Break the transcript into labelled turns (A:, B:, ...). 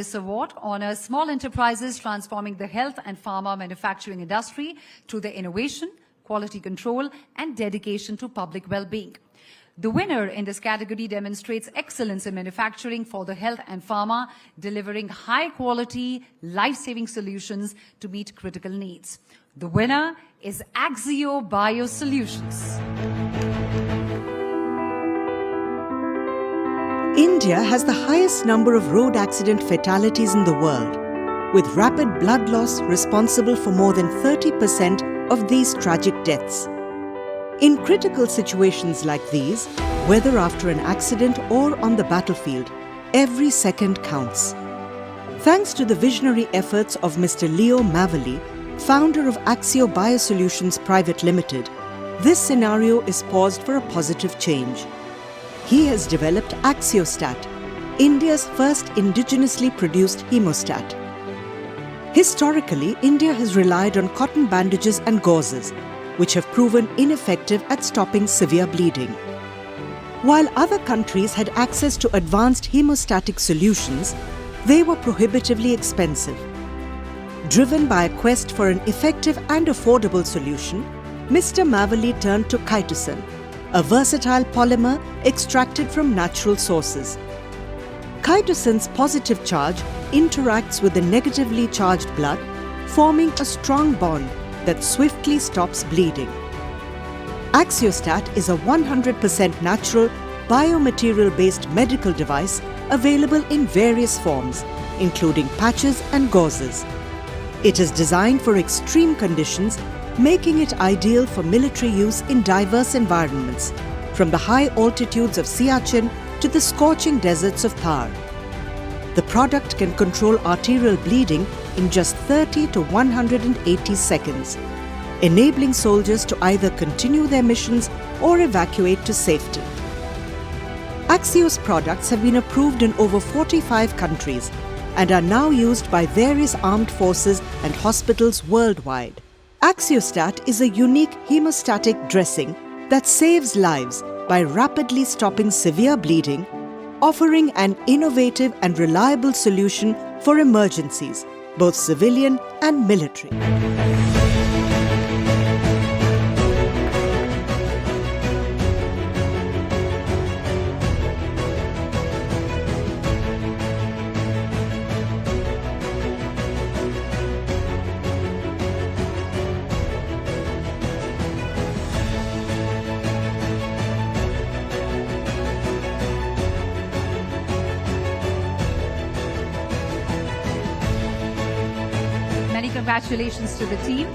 A: This award honors small enterprises transforming the health and pharma manufacturing industry through their innovation, quality control, and dedication to public well-being. The winner in this category demonstrates excellence in manufacturing for the health and pharma, delivering high-quality, life-saving solutions to meet critical needs. The winner is Axio Biosolutions.
B: India has the highest number of road accident fatalities in the world, with rapid blood loss responsible for more than 30% of these tragic deaths. In critical situations like these, whether after an accident or on the battlefield, every second counts. Thanks to the visionary efforts of Mr. Leo Mavali, founder of Axio Biosolutions Private Limited, this scenario is poised for a positive change. He has developed Axiostat, India's first indigenously produced hemostat. Historically, India has relied on cotton bandages and gauzes, which have proven ineffective at stopping severe bleeding. While other countries had access to advanced hemostatic solutions, they were prohibitively expensive. Driven by a quest for an effective and affordable solution, Mr. Mavali turned to chitosan, a versatile polymer extracted from natural sources. Chitosan's positive charge interacts with the negatively charged blood, forming a strong bond that swiftly stops bleeding. Axiostat is a 100% natural, biomaterial-based medical device available in various forms, including patches and gauzes. It is designed for extreme conditions, making it ideal for military use in diverse environments, from the high altitudes of Siachen to the scorching deserts of Thar. The product can control arterial bleeding in just 30 to 180 seconds, enabling soldiers to either continue their missions or evacuate to safety. Axio's products have been approved in over 45 countries and are now used by various armed forces and hospitals worldwide. Axiostat is a unique hemostatic dressing that saves lives by rapidly stopping severe bleeding, offering an innovative and reliable solution for emergencies, both civilian and military.
A: Many congratulations to the team.